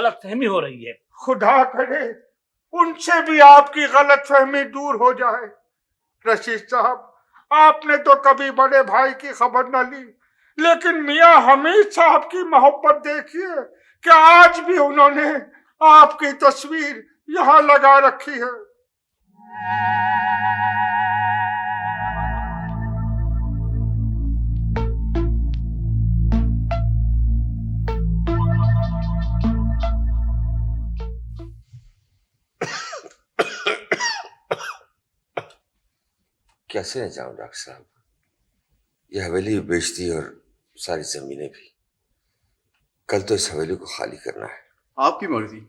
गलतफहमी हो रही है। खुदा करे उनसे भी आपकी गलतफहमी दूर हो जाए। रशीद साहब, आपने तो कभी बड़े भाई की खबर न ली, लेकिन मियां हमीद साहब की मोहब्बत देखिए कि आज भी उन्होंने आपकी तस्वीर यहाँ लगा रखी है। कैसे न जाऊं डॉक्टर साहब, यह हवेली भी बेच दी और सारी जमीनें भी। कल तो इस हवेली को खाली करना है। आपकी मर्जी।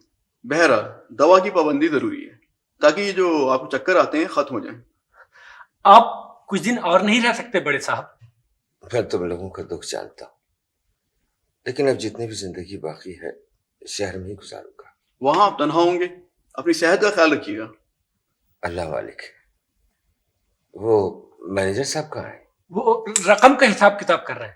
बहरहाल दवा की पाबंदी जरूरी है ताकि ये जो आपको चक्कर आते हैं खत्म हो जाएं। आप कुछ दिन और नहीं रह सकते बड़े साहब? मैं तुम लोगों का दुख जानता हूं, लेकिन अब जितनी भी जिंदगी बाकी है शहर में ही गुजारूंगा। वहां आप तन्हा होंगे, अपनी सेहत का ख्याल रखिएगा। अल्लाह मालिक है। वो मैनेजर साहब कहाँ है? वो रकम का हिसाब किताब कर रहे हैं।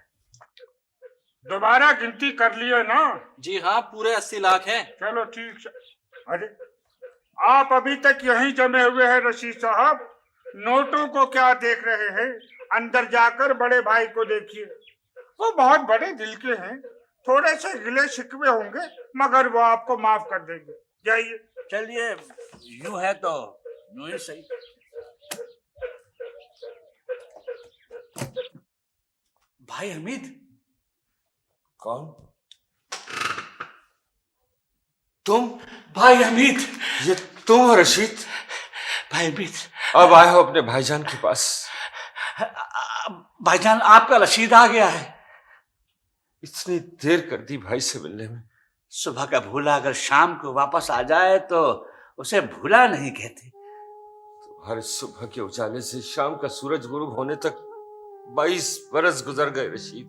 दोबारा गिनती कर लिए ना? जी हाँ, पूरे 80 लाख हैं। चलो ठीक है। अरे आप अभी तक यहीं जमे हुए हैं रशीद साहब, नोटों को क्या देख रहे हैं? अंदर जाकर बड़े भाई को देखिए, वो बहुत बड़े दिल के हैं। थोड़े से गिले शिकवे होंगे मगर वो आपको माफ कर देंगे। जाइए। चलिए, यूं है तो यूं ही सही। भाई हमीद। कौन? तुम? भाई हमीद। ये तुम हो रशीद? भाई हमीद, अब आए हो अपने भाईजान के पास? भाईजान आपका रशीद आ गया है। इतनी देर कर दी भाई से मिलने में। सुबह का भूला अगर शाम को वापस आ जाए तो उसे भूला नहीं कहते। तुम्हारे सुबह के उजाले से शाम का सूरज गुरूब होने तक 22 बरस गुजर गए रशीद।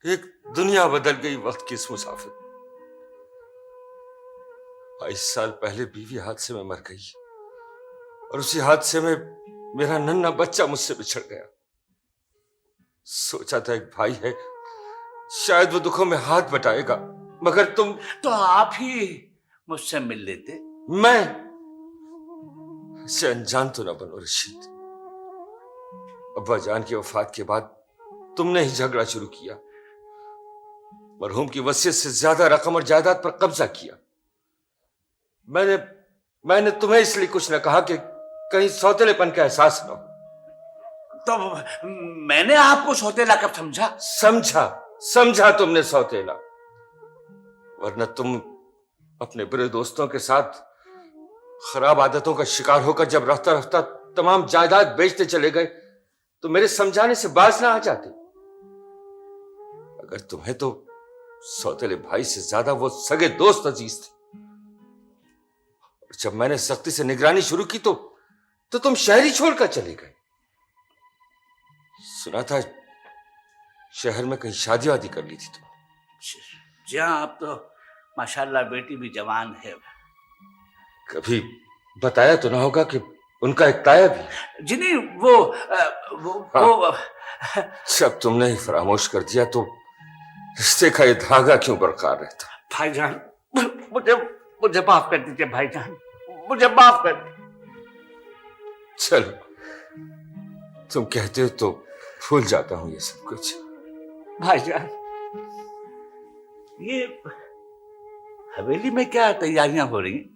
एक दुनिया बदल गई वक्त की इस मुसाफिर। 22 साल पहले बीवी हादसे में मर गई और उसी हादसे में मेरा नन्हा बच्चा मुझसे बिछड़ गया। सोचा था एक भाई है, शायद वो दुखों में हाथ बटाएगा, मगर तुम तो आप ही मुझसे मिल लेते। मैं से अनजान तो ना बनो रशीद। अब्बा जान की वफात के बाद तुमने ही झगड़ा शुरू किया, मरहूम की वसीयत से ज्यादा रकम और जायदाद पर कब्जा किया। मैंने तुम्हें इसलिए कुछ न कहा कि कहीं सौतेलेपन का एहसास न हो। तो मैंने आपको सौतेला कब समझा? समझा तुमने सौतेला, वरना तुम अपने बुरे दोस्तों के साथ खराब आदतों का शिकार होकर जब रफ्ता रफ्ता तमाम जायदाद बेचते चले गए तो मेरे समझाने से बाज ना आ जाते। अगर तुम्हें तो सौतेले भाई से ज्यादा वो सगे दोस्त अजीज थे। और जब मैंने सख्ती से निगरानी शुरू की तो तुम शहर ही छोड़कर चले गए। सुना था शहर में कहीं शादी वादी कर ली थी तुम। जी हाँ, अब तो माशाल्लाह बेटी भी जवान है। कभी बताया तो ना होगा कि उनका एक ताया भी? जी नहीं, वो जब तुमने ही फरामोश कर दिया तो रिश्ते का ये धागा क्यों बरकरार रहता? भाईजान, मुझे माफ कर दीजिए भाईजान, मुझे माफ कर दीजिए। चलो, तुम कहते हो तो भूल जाता हूं ये सब कुछ। भाईजान, ये हवेली में क्या तैयारियां हो रही हैं?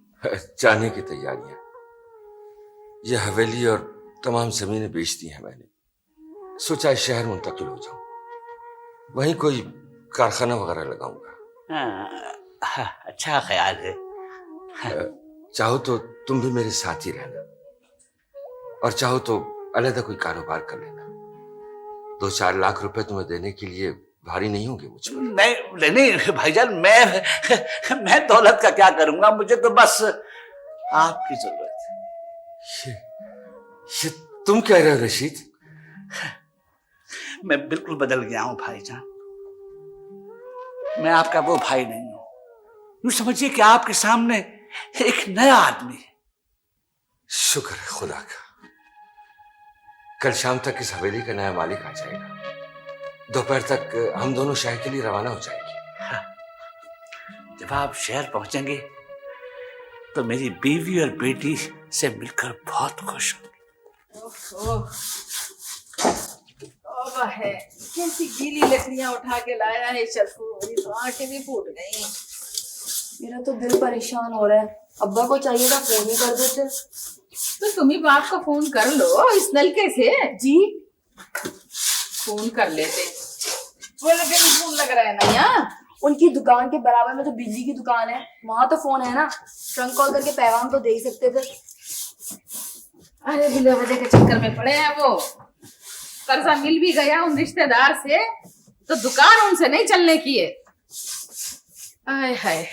जाने की तैयारियां। ये हवेली और तमाम जमीनें बेच दी हैं मैंने। सोचा शहर मुंतकिल हो जाऊं, वहीं कोई कारखाना वगैरह लगाऊंगा। अच्छा ख्याल है। चाहो तो तुम भी मेरे साथ ही रहना, और चाहो तो अलग कोई कारोबार कर लेना। 2-4 लाख रुपए तुम्हें देने के लिए भारी नहीं होंगे मुझ पर? नहीं भाईजान, मैं दौलत का क्या करूंगा, मुझे तो बस आपकी जरूरत है। ये तुम कह रहे हो रशीद? मैं बिल्कुल बदल गया हूं भाईजान। मैं आपका वो भाई नहीं हूं। यूं समझिए कि आपके सामने एक नया आदमी है। शुक्र है खुदा का। कल शाम तक इस हवेली का नया मालिक आ जाएगा। दोपहर तक हम दोनों शहर के लिए रवाना हो जाएंगे। जब आप शहर पहुंचेंगे तो मेरी बीवी और बेटी से मिलकर बहुत खुश होंगी। तौबा है, कैसी गीली लकड़ियां उठा के लाया है शरफू, मेरी तो आंखें भी फूट गई। मेरा तो दिल परेशान हो रहा है। अब्बा को चाहिए था फोन ही कर देते। तो तुम ही बाप को फोन कर लो इस नलके से। जी फोन कर लेते, वो लगे फोन लग रहा है ना यहाँ। उनकी दुकान के बराबर में तो बिजली की दुकान है, वहां तो फोन है ना, ट्रंक कॉल करके पैगाम तो दे ही सकते थे। अरे बिना वजह के चक्कर में पड़े हैं वो। कर्जा मिल भी गया उन रिश्तेदार से तो दुकान उनसे नहीं चलने की है। आय हाय,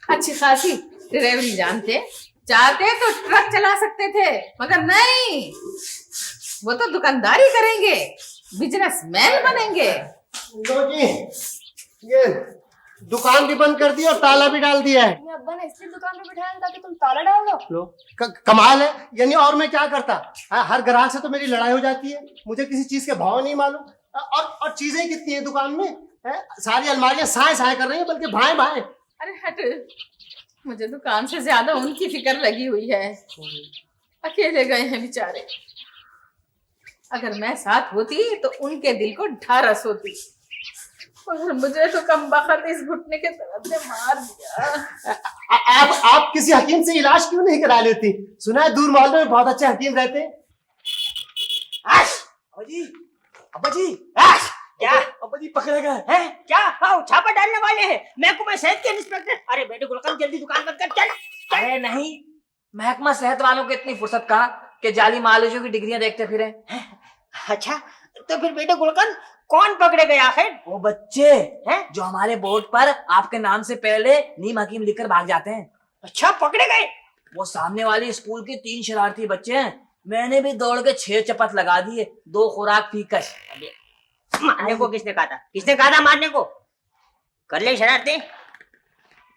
अच्छी खासी ड्राइवरी जानते, चाहते तो ट्रक चला सकते थे, मगर नहीं, वो तो दुकानदारी करेंगे, बिजनेसमैन बनेंगे। लो जी, ये दुकान भी बंद कर दी और ताला भी डाल दिया है। अपने अब्बा ने इसलिए दुकान पे बिठाया ताकि तुम ताला डाल दो। लो कमाल है, यानी और मैं क्या करता। हर ग्राहक से तो मेरी लड़ाई हो जाती है, मुझे किसी चीज के भाव नहीं मालूम। और चीजें कितनी है दुकान में, है? सारी अलमारियां साए साए कर रही हैं, बल्कि भाए भाए। अरे हट, मुझे दुकान से ज्यादा उनकी फिक्र लगी हुई है। अकेले गए हैं बेचारे, अगर मैं साथ होती तो उनके दिल को ढारस होती, और मुझे तो कम बखत इस घुटने के दर्द ने मार दिया। आप किसी हकीम से इलाज क्यों नहीं करा लेती? सुना है दूर मोहल्ले में बहुत अच्छे हकीम रहते हैं। अब्बा जी क्या अब्बा जी पकड़े गए हैं? क्या? हाँ, छापा डालने वाले हैं। महकमा सेहत के इंस्पेक्टर। अरे बेटे गुलकंद, जल्दी दुकान बंद कर, चल। अरे नहीं, महकमा सेहत वालों को इतनी फुर्सत कहाँ कि जाली मालूजों की डिग्रियां देखते फिरे। अच्छा, तो फिर बेटे गुलकंद कौन पकड़े गए आखिर? वो बच्चे हैं जो हमारे बोर्ड पर आपके नाम से पहले नीम हकीम लिखकर भाग जाते हैं। अच्छा, पकड़े गए? वो सामने वाले स्कूल के 3 शरारती बच्चे हैं, मैंने भी दौड़ के 6 चपत लगा दिए, 2 खुराक पीकर। मारने को किसने कहा था? किसने कहा था मारने को? कर ले शरारतें,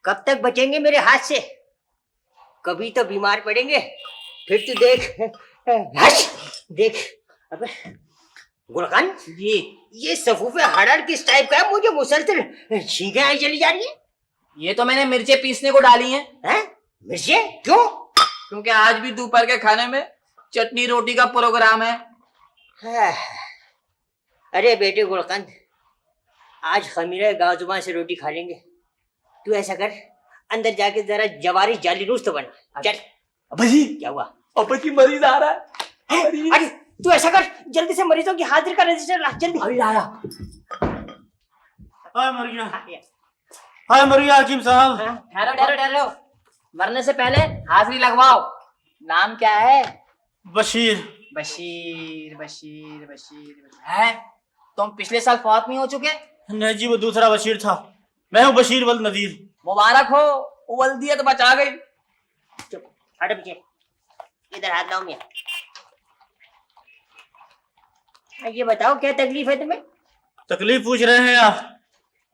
कब तक बचेंगे मेरे हाथ से? कभी तो बीमार पड़ेंगे, फिर तू देख। देख अबे गुलकंद जी, ये सफूफे हड़ड़ किस टाइप का है? मुझे मुसलसल छींकें आई चली जा रही है। ये तो मैंने मिर्चे पीसने को डाली हैं। हैं? मिर्चे? क्यों? क्योंकि आज भी दोपहर के खाने में चटनी रोटी का प्रोग्राम है। अरे बेटे गुलकंद, आज खमीरे गाँव जुबान से रोटी खा लेंगे। तू ऐसा कर, अंदर जाके जरा जवारी जाली रोस्ट बना। चल। अब्बा जी, क्या हुआ? अब्बा जी मरीज आ रहा है। अरे तू ऐसा कर, जल्दी से मरीजों की हाजिर का रजिस्टर ला, जल्दी। अभी लाया। हाय मरिया, हाय मरिया हकीम साहब। ठहरो ठहरो ठहरो, मरने से पहले हाजिरी लगवाओ। नाम क्या है? बशीर। बशीर बशीर बशीर है। तुम पिछले साल फौत नहीं हो चुके? नहीं जी, वो दूसरा बशीर था, मैं हूँ बशीर वल नदीर। मुबारक हो, वल्दियत बचा गई। चुप, हट पीछे, इधर हाथ लाओ मियां। ये बताओ क्या तकलीफ है तुम्हें? तकलीफ पूछ रहे हैं आप?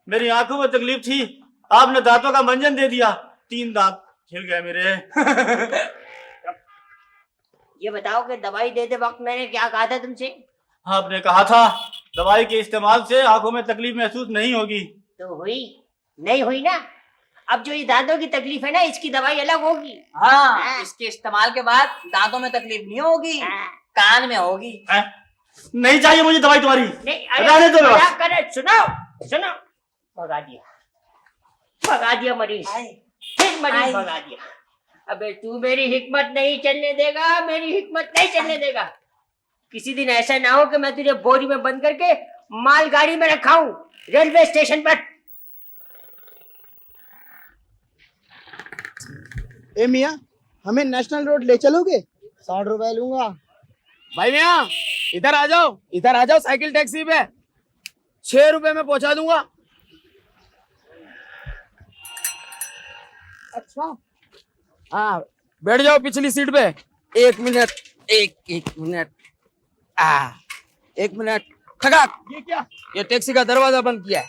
मेरी आंखों में तकलीफ थी, आपने दांतों का मंजन दे दिया, 3 दांत हिल गए मेरे। ये बताओ कि दवाई देते वक्त मैंने क्या कहा था तुमसे? आपने कहा था दवाई के इस्तेमाल से आंखों में तकलीफ महसूस नहीं होगी। तो हुई नहीं हुई ना? अब जो ये दांतों की तकलीफ है ना, इसकी दवाई अलग होगी। हाँ, इसके इस्तेमाल के बाद दांतों में तकलीफ नहीं होगी, कान में होगी। नहीं चाहिए मुझे दवाई तुम्हारी। नहीं, रहने दो बस। करे, सुनो सुनो, भगा दिया मरीज, फिर मरीज भगा दिया। अबे तू मेरी हिकमत नहीं चलने देगा, मेरी हिकमत नहीं चलने देगा। किसी दिन ऐसा ना हो कि मैं तुझे बोरी में बंद करके मालगाड़ी में रखा हूं रेलवे स्टेशन पर। ए मियाँ, हमें नेशनल रोड ले चलोगे? 60 रुपए लूंगा। भाई मियाँ, इधर आ जाओ साइकिल टैक्सी पे, 6 रुपए में पहुंचा दूंगा। अच्छा हाँ, बैठ जाओ पिछली सीट पे। 1 मिनट, एक मिनट, 1 मिनट। खगाक, ये क्या? ये टैक्सी का दरवाजा बंद किया है।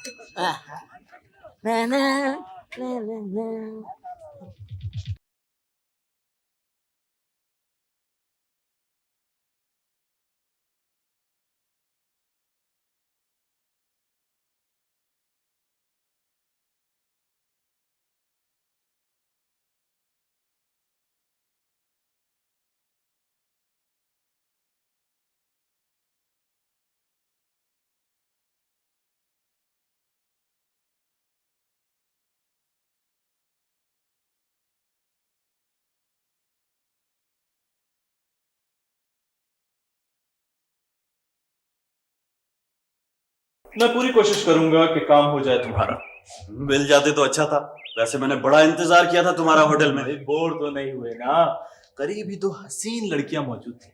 मैं पूरी कोशिश करूंगा कि काम हो जाए तुम्हारा। मिल जाते तो अच्छा था। वैसे मैंने बड़ा इंतजार किया था तुम्हारा होटल में। बोर तो नहीं हुए ना? करीब ही 2 हसीन लड़कियां मौजूद थी।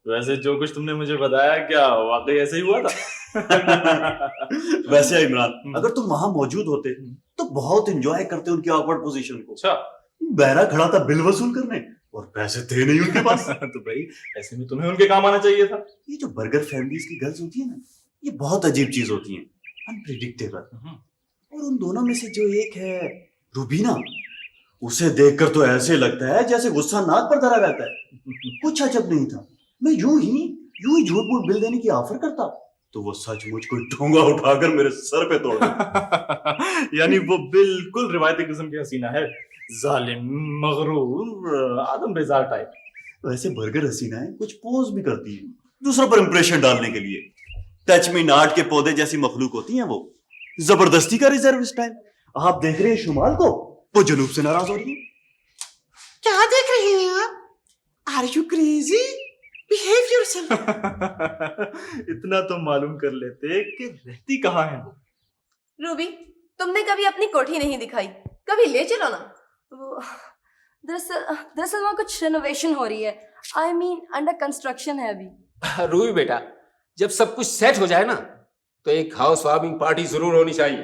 वैसे जो कुछ तुमने मुझे बताया क्या वाकई ऐसे ही हुआ था? वैसे इमरान, अगर तुम वहां मौजूद होते तो बहुत एंजॉय करते उनकी ऑकवर्ड पोजीशन को। अच्छा, बहरा खड़ा था बिल वसूल करने और पैसे थे नहीं उनके पास। तो भाई ऐसे में तुम्हें उनके काम आना चाहिए था। ये जो बर्गर फैमिलीज की गर्ल्स होती है ना, ये बहुत अजीब चीज होती है, अनप्रिडिक्टेबल। और उन दोनों में से जो एक है रूबीना, उसे देखकर तो ऐसे लगता है जैसे गुस्सा नाक पर धरा रहता है। कुछ अजब नहीं था, मैं यूं ही झूठ मूठ बिल देने की ऑफर करता तो वो सचमुच कोई ठोंगा उठाकर मेरे सर पे तोड़ देता। यानी वो बिल्कुल रिवायती किस्म की हसीना है, जालिम, मगरूर, आदम बेजार टाइप। वैसे बर्गर हसीनाएं कुछ पोज भी करती हैं दूसरों पर इंप्रेशन डालने के लिए। टच मी नॉट के पौधे जैसी मखलूक होती हैं वो, जबरदस्ती का रिजर्व स्टाइल। आप देख रहे हैं शुमाल को, वो जनूब से नाराज हो रही है। क्या देख रही हैं आप? Are you crazy? Behave yourself. इतना तो मालूम कर लेते कि रहती कहाँ है वो। रूबी, तुमने कभी अपनी कोठी नहीं दिखाई, कभी ले चलो ना। वो दरअसल वहाँ कुछ रेनोवेशन हो रही है। आई मीन अंडर कंस्ट्रक्शन है अभी। रूबी बेटा, जब सब कुछ सेट हो जाए ना तो एक हाउस वार्मिंग पार्टी जरूर होनी चाहिए।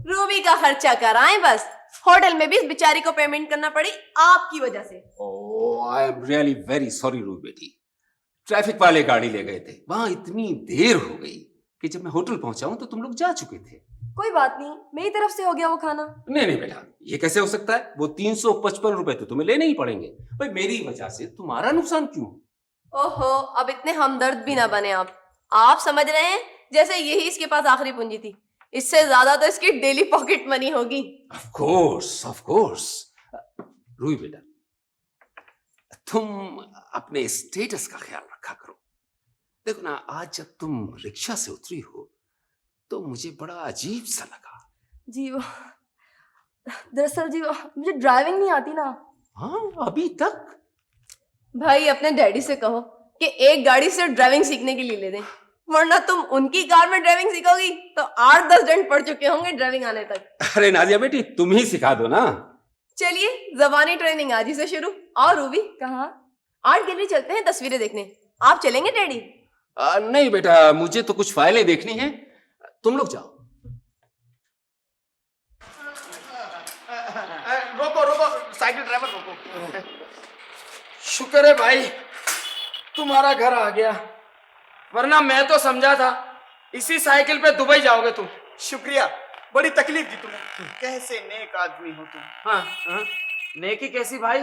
रूबी का खर्चा कराएं बस। होटल में भी इस बेचारी को पेमेंट करना पड़ी आपकी वजह से। Oh, I am really very sorry Ruby बेटी। ट्रैफिक वाले गाड़ी ले गए थे, वहां इतनी देर हो गई कि जब मैं होटल पहुंचा हूं तो तुम लोग जा चुके थे। कोई बात नहीं, मेरी तरफ से हो गया वो खाना। नहीं बेटा, ये कैसे हो सकता है? वो 355 रुपए तो तुम्हें लेने ही पड़ेंगे भाई। मेरी वजह से तुम्हारा नुकसान क्यों? ओहो, अब इतने हमदर्द भी ना बने आप समझ रहे हैं जैसे यही इसके पास आखिरी पूंजी थी। इससे ज्यादा तो इसकी डेली पॉकेट मनी होगी। Of course. रूही बेटा, तुम अपने स्टेटस का ख्याल रखा करो। देखो ना, आज जब तुम रिक्शा से उतरी हो तो मुझे बड़ा अजीब सा लगा। जी वो दरअसल जी मुझे ड्राइविंग नहीं आती ना। हाँ, अभी तक? भाई अपने डैडी से कहो कि एक गाड़ी से ड्राइविंग सीखने के लिए ले दें, वरना तुम उनकी कार में ड्राइविंग सीखोगी तो 8-10 दंड पड़ चुके होंगे ड्राइविंग आने तक। अरे नाजिया बेटी, तुम ही सिखा दो ना। चलिए, जबानी ट्रेनिंग आज ही से शुरू। और रूबी कहाँ? आर्ट गैलरी चलते हैं तस्वीरें देखने। आप चलेंगे डैडी? नहीं बेटा, मुझे तो कुछ फाइलें देखनी है, तुम लोग जाओ। रोको, साइकिल ड्राइवर रोको। शुक्र है भाई तुम्हारा घर आ गया, वरना मैं तो समझा था इसी साइकिल पे दुबई जाओगे तुम। शुक्रिया, बड़ी तकलीफ दी तुम्हें। कैसे नेक आदमी हो तुम। हाँ, नेकी कैसी भाई?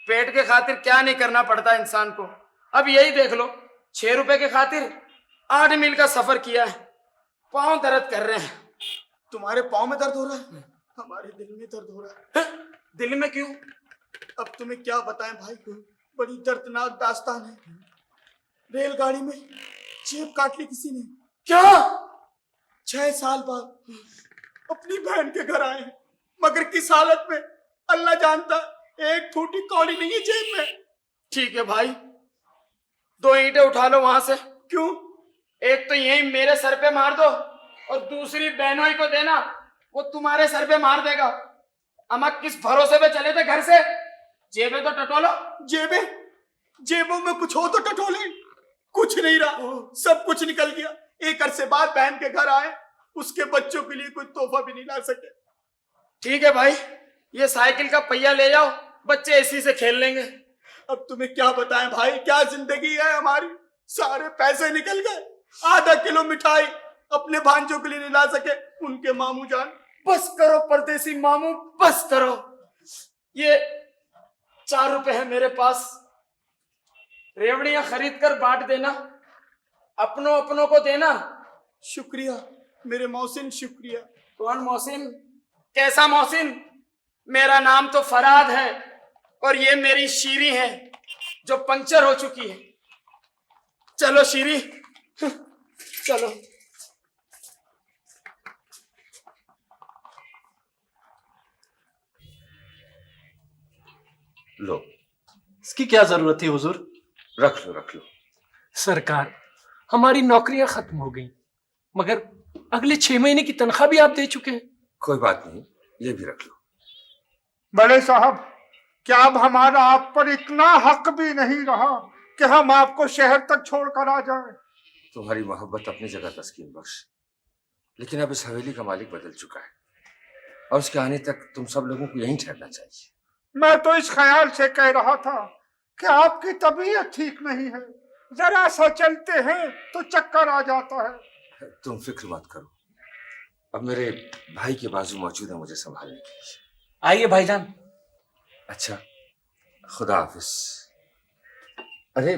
पेट के खातिर क्या नहीं करना पड़ता इंसान को। अब यही देख लो, 6 रुपए के खातिर 8 मील का सफर किया है, पाँव दर्द कर रहे हैं। तुम्हारे पाँव में दर्द हो रहा है, हमारे दिल में दर्द हो रहा है। दिल में क्यों? अब तुम्हें क्या बताएं भाई, बड़ी दर्दनाक दास्तान है। रेलगाड़ी में जेब काट ली किसी ने। क्या? 6 साल बाद अपनी बहन के घर आए हैं, मगर किस हालत में अल्लाह जानता। एक फूटी कौड़ी नहीं है जेब में। ठीक है भाई, 2 ईंटें उठा लो वहां से। क्यों? एक तो यही मेरे सर पे मार दो और दूसरी बहनोई को देना, वो तुम्हारे सर पे मार देगा। अम्मा किस भरोसे पे चले थे घर से? जेबें तो टटोलो। जेबों में कुछ हो तो टटोले। कुछ नहीं रहा, सब कुछ निकल गया। 1 अरसे बाद बहन के घर आए, उसके बच्चों के लिए कोई तोहफा भी नहीं ला सके। ठीक है भाई, ये साइकिल का पहिया ले जाओ, बच्चे इसी से खेल लेंगे। अब तुम्हें क्या बताएं भाई, क्या जिंदगी है हमारी। सारे पैसे निकल गए। आधा किलो मिठाई अपने भांजों के लिए नहीं ला सके, उनके मामू जान। बस करो परदेसी मामू, बस करो। ये 4 रुपए है मेरे पास, रेवड़ियां खरीद कर बांट देना, अपनों को देना। शुक्रिया मेरे मोहसिन, शुक्रिया। कौन मोहसिन? कैसा मोहसिन? मेरा नाम तो फराद है और ये मेरी शीरी है जो पंक्चर हो चुकी है। चलो शीरी, चलो। लो, इसकी क्या जरूरत थी हुजूर? रख लो। सरकार, हमारी नौकरियां खत्म हो गई, मगर अगले 6 महीने की तनख्वाह भी आप दे चुके हैं। कोई बात नहीं, ये भी रख लो। बड़े साहब, क्या अब हमारा आप पर इतना हक भी नहीं रहा कि हम आपको शहर तक छोड़कर आ जाएं? तुम्हारी मोहब्बत अपनी जगह तस्कीन बख्श, लेकिन अब इस हवेली का मालिक बदल चुका है और उसके आने तक तुम सब लोगों को यहीं ठहरना चाहिए। मैं तो इस ख्याल से कह रहा था कि आपकी तबीयत ठीक नहीं है, जरा सा चलते हैं तो चक्कर आ जाता है। तुम फिक्र मत करो, अब मेरे भाई के बाजू मौजूद है मुझे संभालने के लिए। आइए भाईजान। अच्छा, खुदा हाफिज। अरे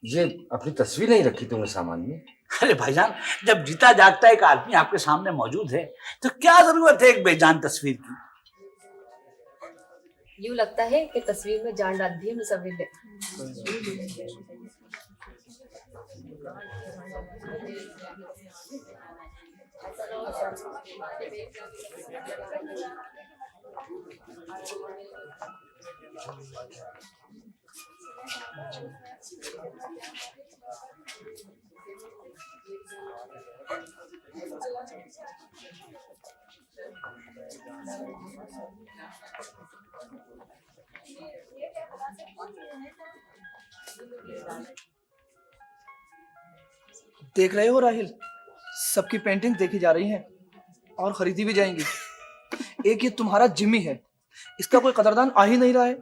ये अपनी तस्वीर नहीं रखी तुमने सामान में? अरे भाईजान, जब जीता जागता एक आदमी आपके सामने मौजूद है तो क्या जरूरत है एक बेजान तस्वीर की। यूं लगता है कि तस्वीर में जान डाल दी है मुसव्विर ने। देख रहे हो राहिल, सबकी पेंटिंग देखी जा रही है और खरीदी भी जाएंगी। एक ये तुम्हारा जिम्मी है, इसका कोई कदरदान आ ही नहीं रहा है।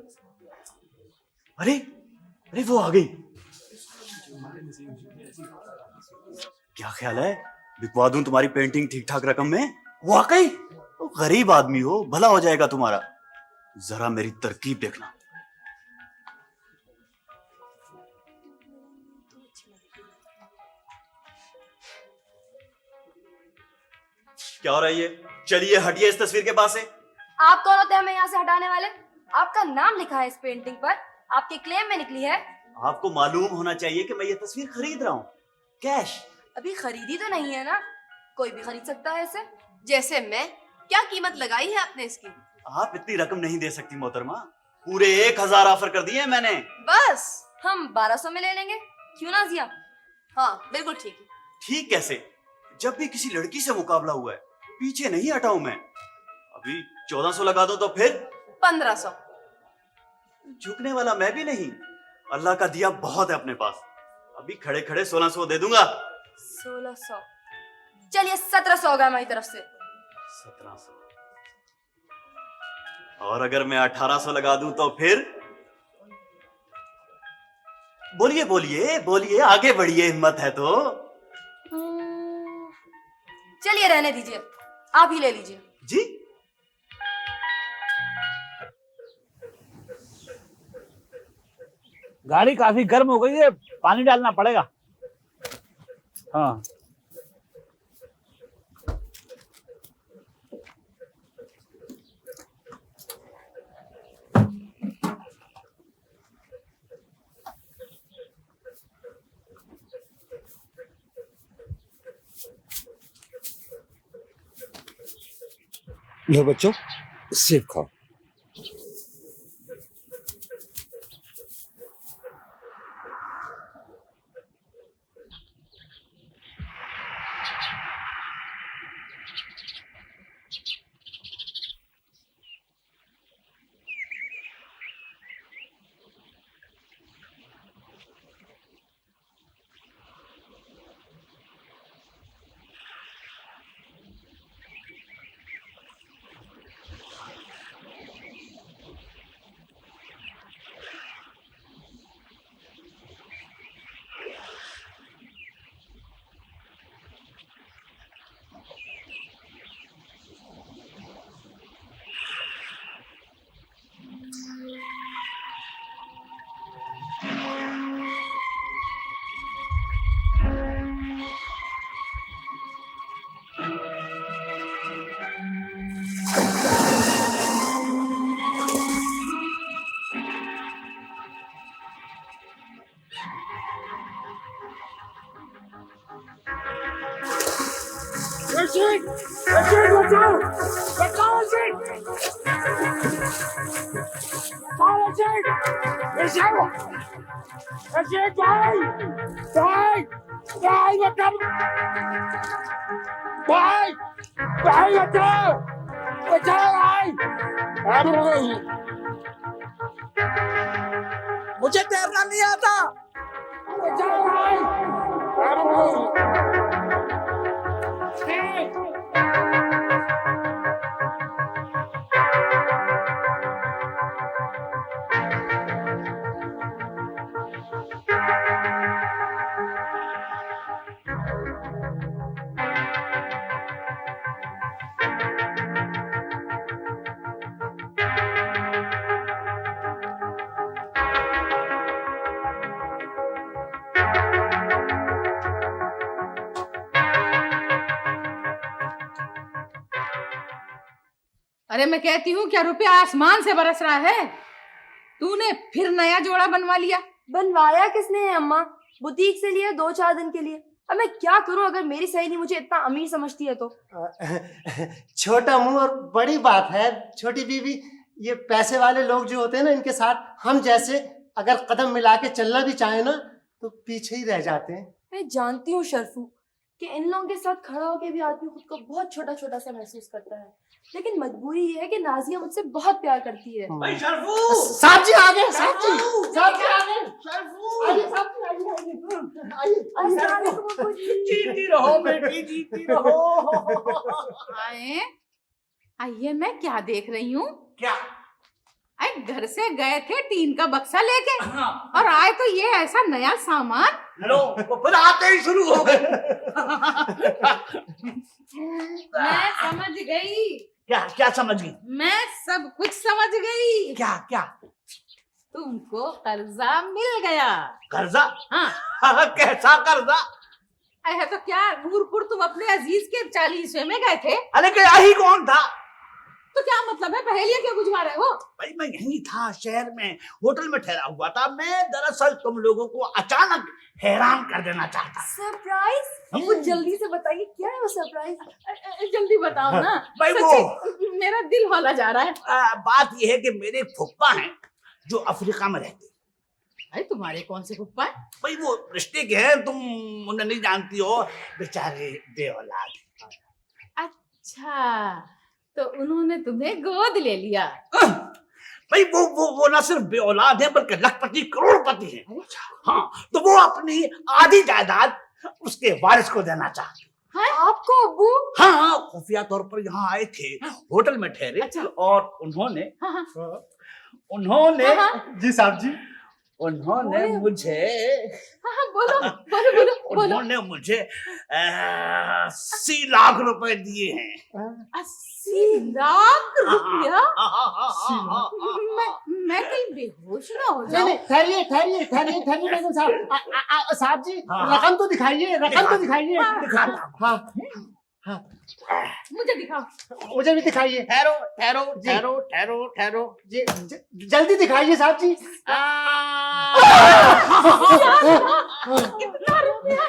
अरे अरे वो आ गई। क्या ख्याल है, बिकवा दूं तुम्हारी पेंटिंग ठीक ठाक रकम में? वाकई गरीब आदमी हो, भला हो जाएगा तुम्हारा। जरा मेरी तरकीब देखना। क्या हो रहा है ये? चलिए हटिए इस तस्वीर के पास से। आप कौन होते हैं हमें यहाँ से हटाने वाले? आपका नाम लिखा है इस पेंटिंग पर, आपके क्लेम में निकली है। आपको मालूम होना चाहिए कि मैं ये तस्वीर खरीद रहा हूँ कैश। अभी खरीदी तो नहीं है ना, कोई भी खरीद सकता है इसे। जैसे मैं, क्या कीमत लगाई है आपने इसकी? आप इतनी रकम नहीं दे सकती मोहतरमा, पूरे 1000 ऑफर कर दिए मैंने। बस हम 1200 में ले लेंगे, क्यों ना जिया? हाँ बिल्कुल ठीक है। ठीक कैसे, जब भी किसी लड़की से मुकाबला हुआ है पीछे नहीं हटा हूं मैं। अभी 1400 लगा दो तो फिर 1500। झुकने वाला मैं भी नहीं, अल्लाह का दिया बहुत है अपने पास। अभी खड़े खड़े 1600 दे दूंगा। 1600, चलिए 1700 होगा हमारी तरफ से। 1700, और अगर मैं 1800 लगा दूं तो फिर? बोलिए बोलिए बोलिए, आगे बढ़िए, हिम्मत है तो। चलिए रहने दीजिए, आप ही ले लीजिए। जी गाड़ी काफी गर्म हो गई है, पानी डालना पड़ेगा। हाँ लो बच्चों, सेब खाओ। भाई भाई बचाओ बचाओ भाई। मुझे तैरना नहीं आता। बचाओ भाई। अरे मैं कहती हूँ क्या रुपया आसमान से बरस रहा है? तूने फिर नया जोड़ा बनवा लिया? बनवाया किसने है अम्मा? बुटीक से लिया 2-4 दिन के लिए। अब मैं क्या करूं अगर मेरी सहेली मुझे इतना अमीर समझती है तो? छोटा मुंह और बड़ी बात है छोटी बीवी। ये पैसे वाले लोग जो होते हैं ना, इनके साथ हम जैसे अगर कदम मिला के चलना भी चाहे ना तो पीछे ही रह जाते हैं। मैं जानती हूँ शर्फू कि इन लोगों के साथ खड़ा होकर भी आदमी खुद को बहुत छोटा छोटा सा महसूस करता है, लेकिन मजबूरी ये है कि नाजिया मुझसे बहुत प्यार करती है। भाई शर्फू, साहब जी आ गए। साहब जी आ गए। शर्फू, आइए साहब जी, आइए। अस्सलाम वालेकुम अब्बू जी। जीती रहो बेटी, जीती रहो। आइए मैं क्या देख रही हूँ? क्या? अरे घर से गए थे टीन का बक्सा लेके और आए तो ये ऐसा नया सामान। लो वो फिर आते ही शुरू हो गए। मैं समझ गई। क्या क्या समझ गई? मैं सब कुछ समझ गई। क्या क्या? तुमको कर्जा मिल गया। कर्जा? हाँ। कैसा कर्जा? है तो क्या नूरपुर तुम अपने अजीज के 40वें में गए थे? अरे गया ही कौन था? तो क्या मतलब है, पहेलियां क्यों बुझवा रहे हो? भाई मैं यहीं था, शहर में होटल में ठहरा हुआ था। मैं दरअसल तुम लोगों को अचानक हैरान कर देना चाहता। सरप्राइज? वो जल्दी से बताइए क्या है वो सरप्राइज? जल्दी बताओ ना। भाई सच्ची, मेरा दिल हौला जा रहा है। बात यह है कि मेरे फुप्पा हैं जो अफ्रीका में रहते। अरे तुम्हारे कौन से फुप्पा? भाई वो रिश्ते के हैं, तुम उन्हें नहीं जानती हो, बेचारे बेऔलाद। अच्छा तो उन्होंने तुम्हें गोद ले लिया? भाई वो ना सिर्फ बेऔलाद है बल्कि लखपति करोड़पति हैं। हाँ तो वो अपनी आधी जायदाद उसके वारिस को देना चाहते। आपको अब्बू? हाँ खुफिया तौर पर यहाँ आए थे, होटल में ठहरे। अच्छा। और उन्होंने जी साहब जी, उन्होंने मुझे बोलो बोलो बोलो बोलो। उन्होंने मुझे 80 लाख रुपए दिए हैं। 80 लाख रुपया? मैं कहीं बेहोश ना हो जाऊं? नहीं ठहरिए बेगम साहब। साहब जी रकम तो दिखाइए, रकम तो दिखाइए। हाँ हाँ मुझे दिखाओ। मुझे भी दिखाइए। ठहरो जी जल्दी दिखाइए साहब जी। कितना रुपया?